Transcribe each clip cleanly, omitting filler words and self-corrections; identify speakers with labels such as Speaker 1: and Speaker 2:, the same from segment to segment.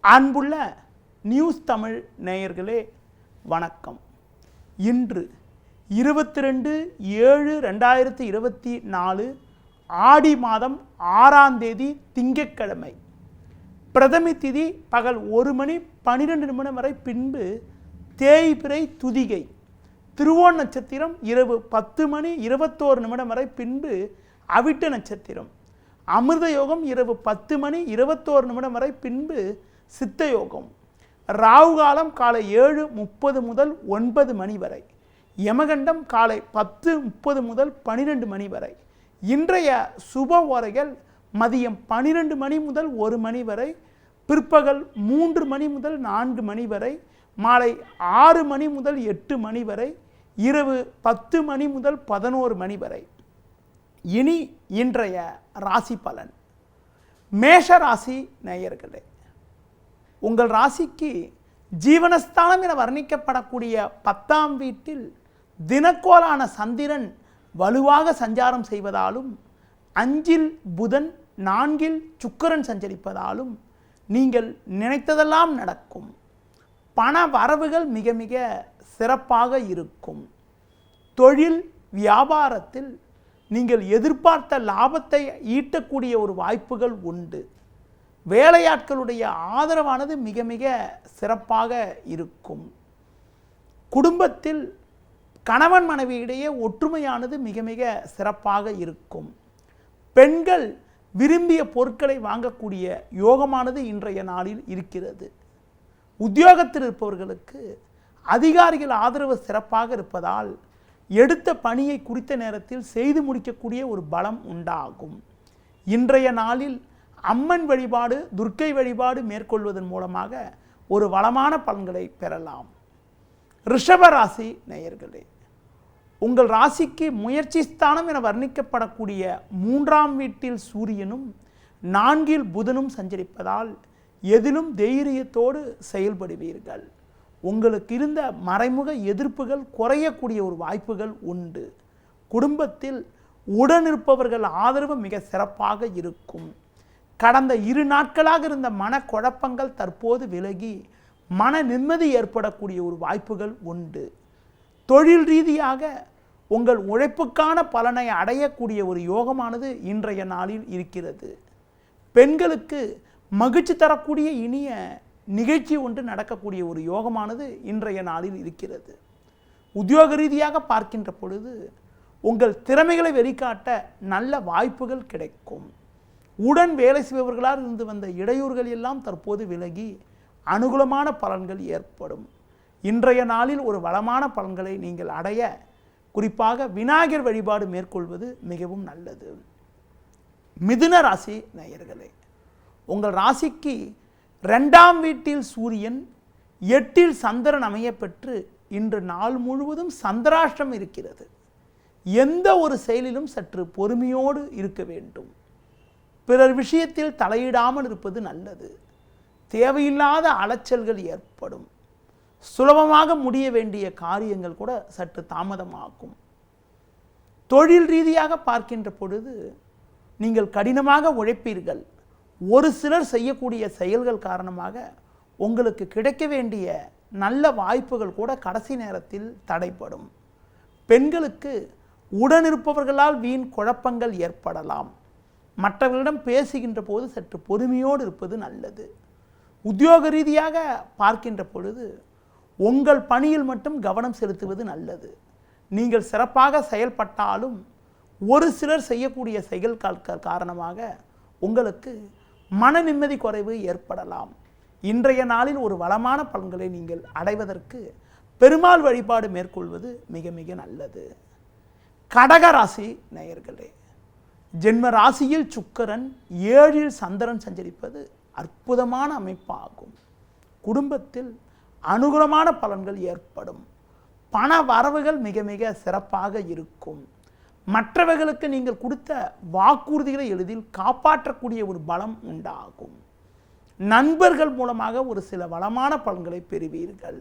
Speaker 1: அன்புள்ள நியூஸ் தமிழ் நேயர்களே வணக்கம். இன்று 22/7/2024 ஆடி மாதம் 6ஆம் தேதி திங்கட்கிழமை. பிரதமி திதி பகல் 1:12 வரை, பின்பு தேய்பிறை துதிகை. திருவோண நட்சத்திரம் இரவு 10:21 வரை, பின்பு அவிட்ட நட்சத்திரம். அமிர்த யோகம் இரவு 10:21 வரை, பின்பு சித்த யோகம். ராகு காலம் காலை 7:30 முதல் 9 மணி வரை. யமகண்டம் காலை 10:30 முதல் 12 மணி வரை. இன்றைய சுப ஓரைகள் மதியம் 12 மணி முதல் 1 மணி வரை, பிற்பகல் 3 மணி முதல் 4 மணி வரை, மாலை 6 மணி முதல் 8 மணி வரை, இரவு 10 மணி முதல் 11 மணி வரை. இனி இன்றைய ராசி பலன். மேஷ ராசி நேயர்களே, உங்கள் ராசிக்கு ஜீவனஸ்தானம் என வர்ணிக்கப்படக்கூடிய 10ஆம் வீட்டில் தினக்கோளான சந்திரன் வலுவாக சஞ்சாரம் செய்வதாலும், 5இல் புதன், 4இல் சுக்கிரன் சஞ்சரிப்பதாலும் நீங்கள் நினைத்ததெல்லாம் நடக்கும். பண வரவுகள் மிக மிக சிறப்பாக இருக்கும். தொழில் வியாபாரத்தில் நீங்கள் எதிர்பார்த்த லாபத்தை ஈட்டக்கூடிய ஒரு வாய்ப்புகள் உண்டு. வேலையாட்களுடைய ஆதரவானது மிக மிக சிறப்பாக இருக்கும். குடும்பத்தில் கணவன் மனைவியிடையே ஒற்றுமையானது மிக மிக சிறப்பாக இருக்கும். பெண்கள் விரும்பிய பொருட்களை வாங்கக்கூடிய யோகமானது இன்றைய நாளில் இருக்கிறது. உத்தியோகத்தில் இருப்பவர்களுக்கு அதிகாரிகள் ஆதரவு சிறப்பாக இருப்பதால் எடுத்த பணியை குறித்த நேரத்தில் செய்து முடிக்கக்கூடிய ஒரு பலம் உண்டாகும். இன்றைய நாளில் அம்மன் வழிபாடு, துர்க்கை வழிபாடு மேற்கொள்வதன் மூலமாக ஒரு வளமான பலன்களை பெறலாம். ரிஷப ராசி நேயர்களே, உங்கள் ராசிக்கு முயற்சி ஸ்தானம் என வர்ணிக்கப்படக்கூடிய 3ஆம் வீட்டில் சூரியனும் 4இல் புதனும் சஞ்சரிப்பதால் எதிலும் தைரியத்தோடு செயல்படுவீர்கள். உங்களுக்கு இருந்த மறைமுக எதிர்ப்புகள் குறையக்கூடிய ஒரு வாய்ப்புகள் உண்டு. குடும்பத்தில் உடனிருப்பவர்கள் ஆதரவு மிக சிறப்பாக இருக்கும். கடந்த 2 நாட்களாக இருந்த மனக்குழப்பங்கள் தற்போது விலகி மன நிம்மதி ஏற்படக்கூடிய ஒரு வாய்ப்புகள் உண்டு. தொழில் ரீதியாக உங்கள் உழைப்புக்கான பலனை அடையக்கூடிய ஒரு யோகமானது இன்றைய நாளில் இருக்கிறது. பெண்களுக்கு மகிழ்ச்சி தரக்கூடிய இனிய நிகழ்ச்சி ஒன்று நடக்கக்கூடிய ஒரு யோகமானது இன்றைய நாளில் இருக்கிறது. உத்தியோக ரீதியாக பார்க்கின்ற பொழுது உங்கள் திறமைகளை வெளிக்காட்ட நல்ல வாய்ப்புகள் கிடைக்கும். உடன் வேலை செய்பவர்களால் இருந்து வந்த இடையூறுகள் எல்லாம் தற்போது விலகி அனுகூலமான பலன்கள் ஏற்படும். இன்றைய நாளில் ஒரு வளமான பலன்களை நீங்கள் அடைய குறிப்பாக விநாயகர் வழிபாடு மேற்கொள்வது மிகவும் நல்லது. மிதுன ராசி நேயர்களே, உங்கள் ராசிக்கு 2ஆம் வீட்டில் சூரியன், 8இல் சந்திரன் அமைய பெற்று இன்று நாள் முழுவதும் சந்திராஷ்டம் இருக்கிறது. எந்த ஒரு செயலிலும் சற்று பொறுமையோடு இருக்க வேண்டும். பிறர் விஷயத்தில் தலையிடாமல் இருப்பது நல்லது. தேவையில்லாத அலைச்சல்கள் ஏற்படும். சுலபமாக முடிய வேண்டிய காரியங்கள் கூட சற்று தாமதமாகும். தொழில் ரீதியாக பார்க்கின்ற பொழுது நீங்கள் கடினமாக உழைப்பீர்கள். ஒரு சிலர் செய்யக்கூடிய செயல்கள் காரணமாக உங்களுக்கு கிடைக்க வேண்டிய நல்ல வாய்ப்புகள் கூட கடைசி நேரத்தில் தடைப்படும். பெண்களுக்கு உடனிருப்பவர்களால் வீண் குழப்பங்கள் ஏற்படலாம். மற்றவர்களிடம் பேசுகின்ற போது சற்று பொறுமையோடு இருப்பது நல்லது. உத்தியோக ரீதியாக பார்க்கின்ற பொழுது உங்கள் பணியில் மட்டும் கவனம் செலுத்துவது நல்லது. நீங்கள் சிறப்பாக செயல்பட்டாலும் ஒரு சிலர் செய்யக்கூடிய செயல்கள் காரணமாக உங்களுக்கு மன நிம்மதி குறைவு ஏற்படலாம். இன்றைய நாளில் ஒரு வளமான பலன்களை நீங்கள் அடைவதற்கு பெருமாள் வழிபாடு மேற்கொள்வது மிக மிக நல்லது. கடக ராசி நேயர்களே, ஜென்ம ராசியில் சுக்கிரன், 7இல் சந்திரன் சஞ்சரிப்பது அற்புதமான அமைப்பாகும். குடும்பத்தில் அனுகூலமான பலன்கள் ஏற்படும். பண வரவுகள் மிக மிக சிறப்பாக இருக்கும். மற்றவர்களுக்கு நீங்கள் கொடுத்த வாக்குறுதிகளை எளிதில் காப்பாற்றக்கூடிய ஒரு பலம் உண்டாகும். நண்பர்கள் மூலமாக ஒரு சில வளமான பலன்களை பெறுவீர்கள்.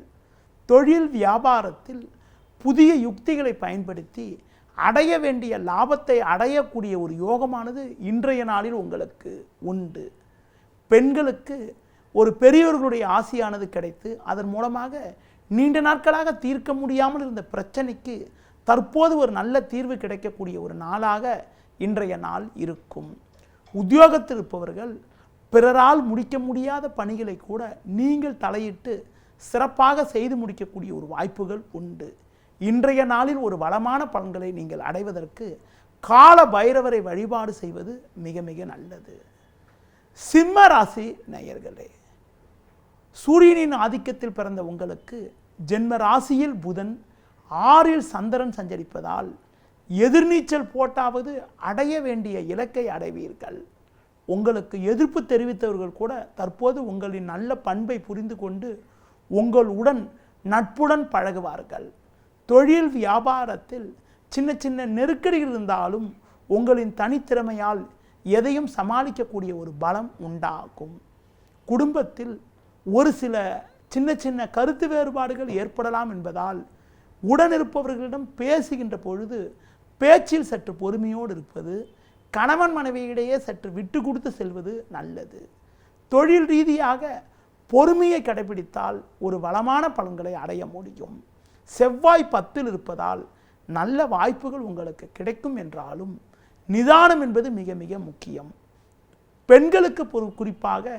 Speaker 1: தொழில் வியாபாரத்தில் புதிய யுக்திகளை பயன்படுத்தி அடைய வேண்டிய லாபத்தை அடையக்கூடிய ஒரு யோகமானது இன்றைய நாளில் உங்களுக்கு உண்டு. பெண்களுக்கு ஒரு பெரியோர்களுடைய ஆசியானது கிடைத்து அதன் மூலமாக நீண்ட நாட்களாக தீர்க்க முடியாமல் இருந்த பிரச்சனைக்கு தற்போது ஒரு நல்ல தீர்வு கிடைக்கக்கூடிய ஒரு நாளாக இன்றைய நாள் இருக்கும். உத்தியோகத்தில் இருப்பவர்கள் பிறரால் முடிக்க முடியாத பணிகளை கூட நீங்கள் தலையிட்டு சிறப்பாக செய்து முடிக்கக்கூடிய ஒரு வாய்ப்புகள் உண்டு. இன்றைய நாளில் ஒரு வளமான பலன்களை நீங்கள் அடைவதற்கு கால பைரவரை வழிபாடு செய்வது மிக மிக நல்லது. சிம்ம ராசி நேயர்களே, சூரியனின் ஆதிக்கத்தில் பிறந்த உங்களுக்கு ஜென்ம ராசியில் புதன், 6இல் சந்திரன் சஞ்சரிப்பதால் எதிர்நீச்சல் போட்டாவது அடைய வேண்டிய இலக்கை அடைவீர்கள். உங்களுக்கு எதிர்ப்பு தெரிவித்தவர்கள் கூட தற்போது உங்களின் நல்ல பண்பை புரிந்து கொண்டு உங்களுடன் நட்புடன் பழகுவார்கள். தொழில் வியாபாரத்தில் சின்ன சின்ன நெருக்கடிகள் இருந்தாலும் உங்களின் தனித்திறமையால் எதையும் சமாளிக்கக்கூடிய ஒரு பலம் உண்டாகும். குடும்பத்தில் ஒரு சில சின்ன சின்ன கருத்து வேறுபாடுகள் ஏற்படலாம் என்பதால் உடனிருப்பவர்களிடம் பேசுகின்ற பொழுது பேச்சில் சற்று பொறுமையோடு இருப்பது, கணவன் மனைவியிடையே சற்று விட்டு கொடுத்து செல்வது நல்லது. தொழில் ரீதியாக பொறுமையை கடைபிடித்தால் ஒரு வளமான பலன்களை அடைய முடியும். செவ்வாய் 10இல் இருப்பதால் நல்ல வாய்ப்புகள் உங்களுக்கு கிடைக்கும் என்றாலும் நிதானம் என்பது மிக மிக முக்கியம். பெண்களுக்கு குறிப்பாக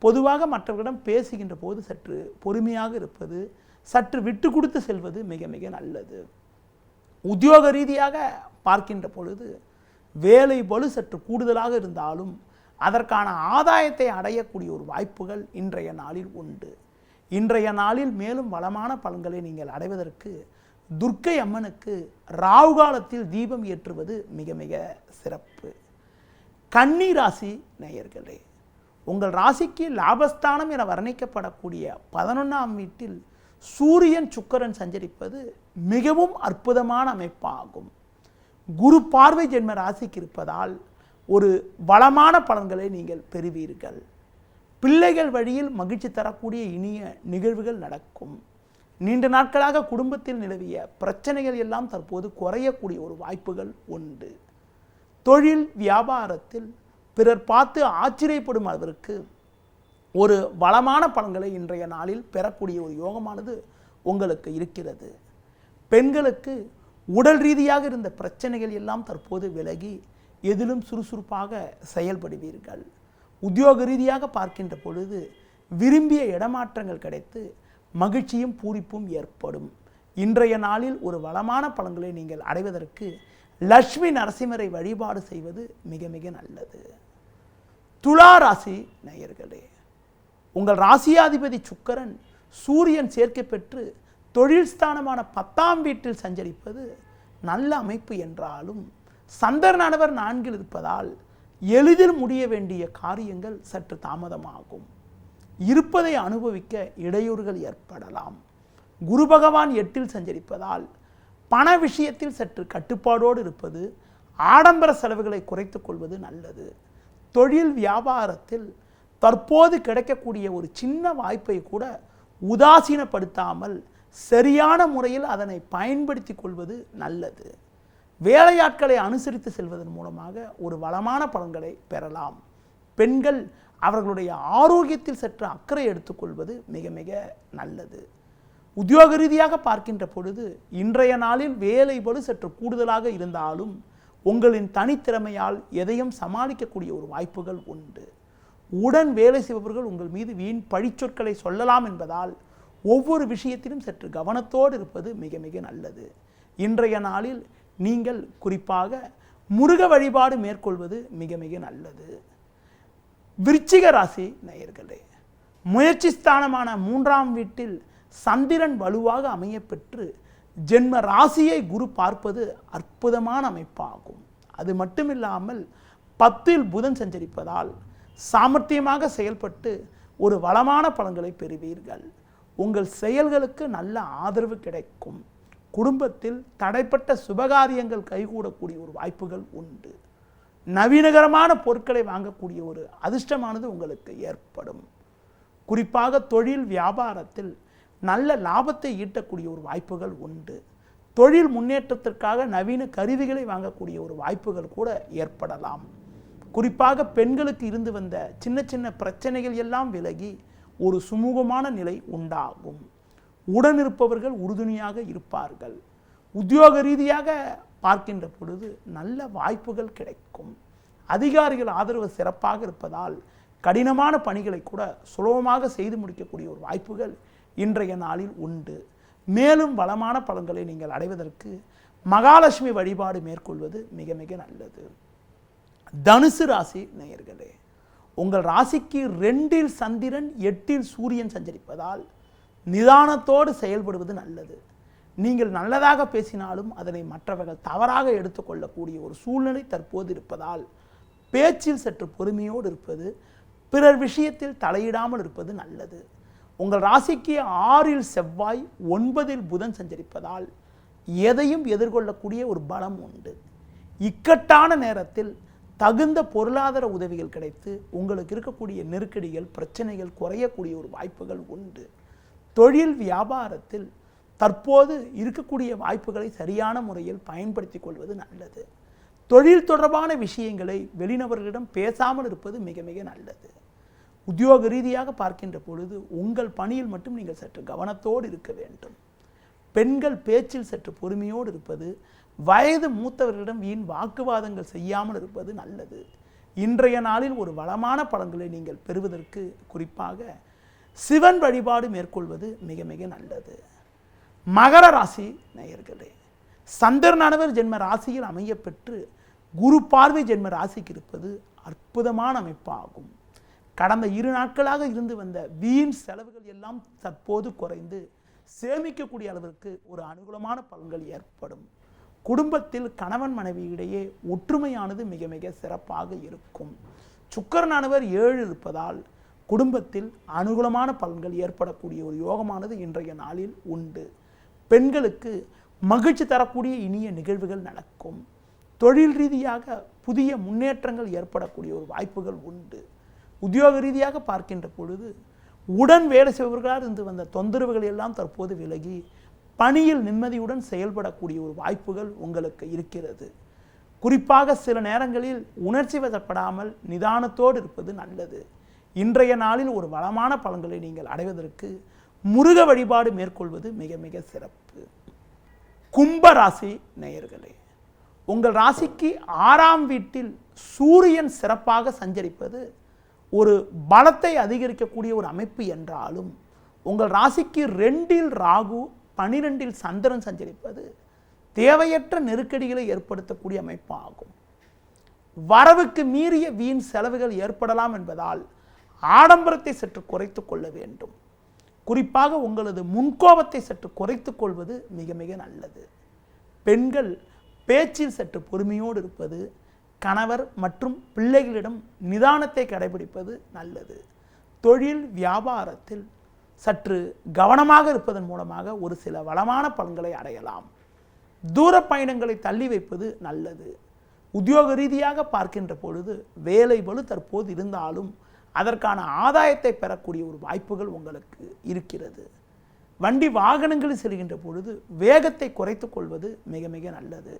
Speaker 1: பொதுவாக மற்றவர்களிடம் பேசுகின்ற போது சற்று பொறுமையாக இருப்பது, சற்று விட்டு கொடுத்து செல்வது மிக மிக நல்லது. உத்தியோக ரீதியாக பார்க்கின்ற பொழுது வேலை பளு சற்று கூடுதலாக இருந்தாலும் அதற்கான ஆதாயத்தை அடையக்கூடிய ஒரு வாய்ப்புகள் இன்றைய நாளில் உண்டு. இன்றைய நாளில் மேலும் வளமான பலன்களை நீங்கள் அடைவதற்கு துர்க்கை அம்மனுக்கு ராகு காலத்தில் தீபம் ஏற்றுவது மிக மிக சிறப்பு. கன்னி ராசி நேயர்களே, உங்கள் ராசிக்கு லாபஸ்தானம் என வர்ணிக்கப்படக்கூடிய 11ஆம் வீட்டில் சூரியன் சுக்கிரன் சஞ்சரிப்பது மிகவும் அற்புதமான அமைப்பாகும். குரு பார்வை ஜென்ம ராசிக்கு இருப்பதால் ஒரு வளமான பலன்களை நீங்கள் பெறுவீர்கள். பிள்ளைகள் வழியில் மகிழ்ச்சி தரக்கூடிய இனிய நிகழ்வுகள் நடக்கும். நீண்ட நாட்களாக குடும்பத்தில் நிலவிய பிரச்சனைகள் எல்லாம் தற்போது குறையக்கூடிய ஒரு வாய்ப்புகள் உண்டு. தொழில் வியாபாரத்தில் பிறர் பார்த்து ஆச்சரியப்படும் அளவிற்கு ஒரு வளமான பலன்களை இன்றைய நாளில் பெறக்கூடிய ஒரு யோகமானது உங்களுக்கு இருக்கிறது. பெண்களுக்கு உடல் ரீதியாக இருந்த பிரச்சனைகள் எல்லாம் தற்போது விலகி எதிலும் சுறுசுறுப்பாக செயல்படுவீர்கள். உத்தியோக ரீதியாக பார்க்கின்ற பொழுது விரும்பிய இடமாற்றங்கள் கிடைத்து மகிழ்ச்சியும் பூரிப்பும் ஏற்படும். இன்றைய நாளில் ஒரு வளமான பலன்களை நீங்கள் அடைவதற்கு லட்சுமி நரசிம்மரை வழிபாடு செய்வது மிக மிக நல்லது. துலா ராசி நேயர்களே, உங்கள் ராசியாதிபதி சுக்கிரன் சூரியன் சேர்க்கை பெற்று தொழில் ஸ்தானமான 10ஆம் வீட்டில் சஞ்சரிப்பது நல்ல அமைப்பு என்றாலும் சந்திரனானவர் 4இல் இருப்பதால் எளிதில் முடிய வேண்டிய காரியங்கள் சற்று தாமதமாகும். இருப்பதை அனுபவிக்க இடையூறுகள் ஏற்படலாம். குரு பகவான் 8இல் சஞ்சரிப்பதால் பண விஷயத்தில் சற்று கட்டுப்பாடோடு இருப்பது, ஆடம்பர செலவுகளை குறைத்துக் கொள்வது நல்லது. தொழில் வியாபாரத்தில் தற்போது கிடைக்கக்கூடிய ஒரு சின்ன வாய்ப்பை கூட உதாசீனப்படுத்தாமல் சரியான முறையில் அதனை பயன்படுத்தி கொள்வது நல்லது. வேலையாட்களை அனுசரித்து செல்வதன் மூலமாக ஒரு வளமான பலன்களை பெறலாம். பெண்கள் அவர்களுடைய ஆரோக்கியத்தில் சற்று அக்கறை எடுத்துக்கொள்வது மிக மிக நல்லது. உத்தியோக ரீதியாக பார்க்கின்ற பொழுது இன்றைய நாளில் வேலை பளு சற்று கூடுதலாக இருந்தாலும் உங்களின் தனித்திறமையால் எதையும் சமாளிக்கக்கூடிய ஒரு வாய்ப்புகள் உண்டு. உடன் வேலை செய்பவர்கள் உங்கள் மீது வீண் பழிச்சொற்களை சொல்லலாம் என்பதால் ஒவ்வொரு விஷயத்திலும் சற்று கவனத்தோடு இருப்பது மிக மிக நல்லது. இன்றைய நாளில் நீங்கள் குறிப்பாக முருக வழிபாடு மேற்கொள்வது மிக மிக நல்லது. விருச்சிக ராசி நேயர்களே, முயற்சி ஸ்தானமான 3ஆம் வீட்டில் சந்திரன் வலுவாக அமையப்பெற்று ஜென்ம ராசியை குரு பார்ப்பது அற்புதமான அமைப்பாகும். அது மட்டுமில்லாமல் 10இல் புதன் சஞ்சரிப்பதால் சாமர்த்தியமாக செயல்பட்டு ஒரு வளமான பலன்களை பெறுவீர்கள். உங்கள் செயல்களுக்கு நல்ல ஆதரவு கிடைக்கும். குடும்பத்தில் தடைப்பட்ட சுபகாரியங்கள் கைகூடக்கூடிய ஒரு வாய்ப்புகள் உண்டு. நவீனகரமான பொருட்களை வாங்கக்கூடிய ஒரு அதிர்ஷ்டமானது உங்களுக்கு ஏற்படும். குறிப்பாக தொழில் வியாபாரத்தில் நல்ல லாபத்தை ஈட்டக்கூடிய ஒரு வாய்ப்புகள் உண்டு. தொழில் முன்னேற்றத்திற்காக நவீன கருவிகளை வாங்கக்கூடிய ஒரு வாய்ப்புகள் கூட ஏற்படலாம். குறிப்பாக பெண்களுக்கு இருந்து வந்த சின்ன சின்ன பிரச்சனைகள் எல்லாம் விலகி ஒரு சுமூகமான நிலை உண்டாகும். உடனிருப்பவர்கள் உறுதுணையாக இருப்பார்கள். உத்தியோக ரீதியாக பார்க்கின்ற பொழுது நல்ல வாய்ப்புகள் கிடைக்கும். அதிகாரிகள் ஆதரவு சிறப்பாக இருப்பதால் கடினமான பணிகளை கூட சுலபமாக செய்து முடிக்கக்கூடிய ஒரு வாய்ப்புகள் இன்றைய நாளில் உண்டு. மேலும் வளமான பலன்களை நீங்கள் அடைவதற்கு மகாலட்சுமி வழிபாடு மேற்கொள்வது மிக மிக நல்லது. தனுசு ராசி நேயர்களே, உங்கள் ராசிக்கு 2இல் சந்திரன் 8இல் சூரியன் சஞ்சரிப்பதால் நிதானத்தோடு செயல்படுவது நல்லது. நீங்கள் நல்லதாக பேசினாலும் அதனை மற்றவர்கள் தவறாக எடுத்துக்கொள்ளக்கூடிய ஒரு சூழ்நிலை தற்போது இருப்பதால் பேச்சில் சற்று பொறுமையோடு இருப்பது, பிறர் விஷயத்தில் தலையிடாமல் இருப்பது நல்லது. உங்கள் ராசிக்கு 6இல் செவ்வாய் 9இல் புதன் சஞ்சரிப்பதால் எதையும் எதிர்கொள்ளக்கூடிய ஒரு பலம் உண்டு. இக்கட்டான நேரத்தில் தகுந்த பொருளாதார உதவிகள் கிடைத்து உங்களுக்கு இருக்கக்கூடிய நெருக்கடிகள் பிரச்சனைகள் குறையக்கூடிய ஒரு வாய்ப்புகள் உண்டு. தொழில் வியாபாரத்தில் தற்போது இருக்கக்கூடிய வாய்ப்புகளை சரியான முறையில் பயன்படுத்தி கொள்வது நல்லது. தொழில் தொடர்பான விஷயங்களை வெளிநபர்களிடம் பேசாமல் இருப்பது மிக மிக நல்லது. உத்தியோக ரீதியாக பார்க்கின்ற பொழுது உங்கள் பணியில் மட்டும் நீங்கள் சற்று கவனத்தோடு இருக்க வேண்டும். பெண்கள் பேச்சில் சற்று பொறுமையோடு இருப்பது, வயது மூத்தவர்களிடம் வீண் வாக்குவாதங்கள் செய்யாமல் இருப்பது நல்லது. இன்றைய நாளில் ஒரு வளமான பலன்களை நீங்கள் பெறுவதற்கு குறிப்பாக சிவன் வழிபாடு மேற்கொள்வது மிக மிக நல்லது. மகர ராசி நேயர்களே, சந்திரனானவர் ஜென்ம ராசியில் அமைய பெற்று குரு பார்வை ஜென்ம ராசிக்கு இருப்பது அற்புதமான அமைப்பாகும். கடந்த 2 நாட்களாக இருந்து வந்த வீண் செலவுகள் எல்லாம் தற்போது குறைந்து சேமிக்கக்கூடிய அளவிற்கு ஒரு அனுகூலமான பலன்கள் ஏற்படும். குடும்பத்தில் கணவன் மனைவி இடையே ஒற்றுமையானது மிக மிக சிறப்பாக இருக்கும். சுக்கிரனானவர் 7 இருப்பதால் குடும்பத்தில் அனுகூலமான பலன்கள் ஏற்படக்கூடிய ஒரு யோகமானது இன்றைய நாளில் உண்டு. பெண்களுக்கு மகிழ்ச்சி தரக்கூடிய இனிய நிகழ்வுகள் நடக்கும். தொழில் ரீதியாக புதிய முன்னேற்றங்கள் ஏற்படக்கூடிய ஒரு வாய்ப்புகள் உண்டு. உத்தியோக ரீதியாக பார்க்கின்ற பொழுது உடன் வேலை செய்பவர்களால் இருந்து வந்த தொந்தரவுகள் எல்லாம் தற்போது விலகி பணியில் நிம்மதியுடன் செயல்படக்கூடிய ஒரு வாய்ப்புகள் உங்களுக்கு இருக்கிறது. குறிப்பாக சில நேரங்களில் உணர்ச்சி வசப்படாமல் நிதானத்தோடு இருப்பது நல்லது. இன்றைய நாளில் ஒரு வளமான பலன்களை நீங்கள் அடைவதற்கு முருக வழிபாடு மேற்கொள்வது மிக மிக சிறப்பு. கும்ப ராசி நேயர்களே, உங்கள் ராசிக்கு 6ஆம் வீட்டில் சூரியன் சிறப்பாக சஞ்சரிப்பது ஒரு பலத்தை அதிகரிக்கக்கூடிய ஒரு அமைப்பு என்றாலும் உங்கள் ராசிக்கு 2இல் ராகு 12இல் சந்திரன் சஞ்சரிப்பது தேவையற்ற நெருக்கடிகளை ஏற்படுத்தக்கூடிய அமைப்பு ஆகும். வரவுக்கு மீறிய வீண் செலவுகள் ஏற்படலாம் என்பதால் ஆடம்பரத்தை சற்று குறைத்து கொள்ள வேண்டும். குறிப்பாக உங்களது முன்கோபத்தை சற்று குறைத்து கொள்வது மிக மிக நல்லது. பெண்கள் பேச்சில் சற்று பொறுமையோடு இருப்பது, கணவர் மற்றும் பிள்ளைகளிடம் நிதானத்தை கடைபிடிப்பது நல்லது. தொழில் வியாபாரத்தில் சற்று கவனமாக இருப்பதன் மூலமாக ஒரு சில வளமான பலன்களை அடையலாம். தூர பயணங்களை தள்ளி வைப்பது நல்லது. உத்தியோக ரீதியாக பார்க்கின்ற பொழுது வேலை பளு தற்போது இருந்தாலும் அதற்கான ஆதாயத்தை பெறக்கூடிய ஒரு வாய்ப்புகள் உங்களுக்கு இருக்கிறது. வண்டி வாகனங்களில் செல்கின்ற பொழுது வேகத்தை குறைத்து கொள்வது மிக மிக நல்லது.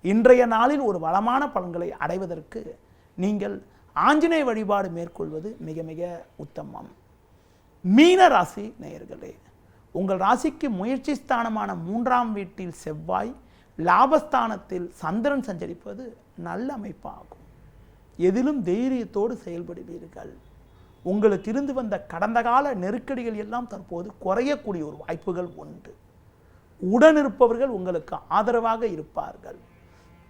Speaker 1: இன்றைய நாளில் ஒரு வளமான பலன்களை அடைவதற்கு நீங்கள் ஆஞ்சநேய வழிபாடு மேற்கொள்வது மிக மிக உத்தமம். மீன ராசி நேயர்களே, உங்கள் ராசிக்கு முயற்சி ஸ்தானமான 3ஆம் வீட்டில் செவ்வாய், லாபஸ்தானத்தில் சந்திரன் சஞ்சரிப்பது நல்ல அமைப்பாகும். எதிலும் தைரியத்தோடு செயல்படுவீர்கள். உங்களுக்கு இருந்து வந்த கடந்த கால நெருக்கடிகள் எல்லாம் தற்போது குறையக்கூடிய ஒரு வாய்ப்புகள் உண்டு. உடனிருப்பவர்கள் உங்களுக்கு ஆதரவாக இருப்பார்கள்.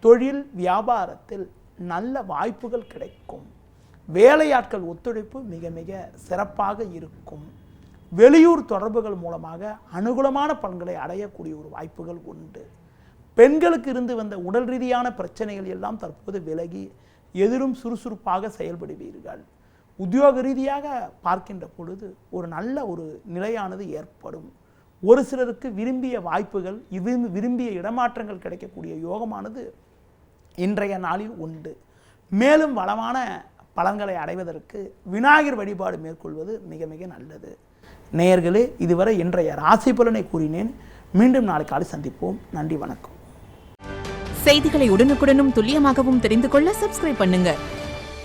Speaker 1: தொழில் வியாபாரத்தில் நல்ல வாய்ப்புகள் கிடைக்கும். வேலையாட்கள் ஒத்துழைப்பு மிக மிக சிறப்பாக இருக்கும். வெளியூர் தொடர்புகள் மூலமாக அனுகூலமான பலன்களை அடையக்கூடிய ஒரு வாய்ப்புகள் உண்டு. பெண்களுக்கு இருந்து வந்த உடல் ரீதியான பிரச்சனைகள் எல்லாம் தற்போது விலகி எதிரும் சுறுசுறுப்பாக செயல்படுவீர்கள். உத்தியோக ரீதியாக பார்க்கின்ற பொழுது ஒரு நல்ல ஒரு நிலையானது ஏற்படும். ஒரு சிலருக்கு விரும்பிய வாய்ப்புகள், விரும்பிய இடமாற்றங்கள் கிடைக்கக்கூடிய யோகமானது இன்றைய நாளில் உண்டு. மேலும் வளமான பலன்களை அடைவதற்கு விநாயகர் வழிபாடு மேற்கொள்வது மிக மிக நல்லது. நேயர்களே, இதுவரை இன்றைய ராசி பலனை கூறினேன். மீண்டும் நாளை காலை சந்திப்போம். நன்றி, வணக்கம்.
Speaker 2: செய்திகளை உடனுக்குடனும் துல்லியமாகவும் தெரிந்து கொள்ள சப்ஸ்கிரைப் பண்ணுங்க.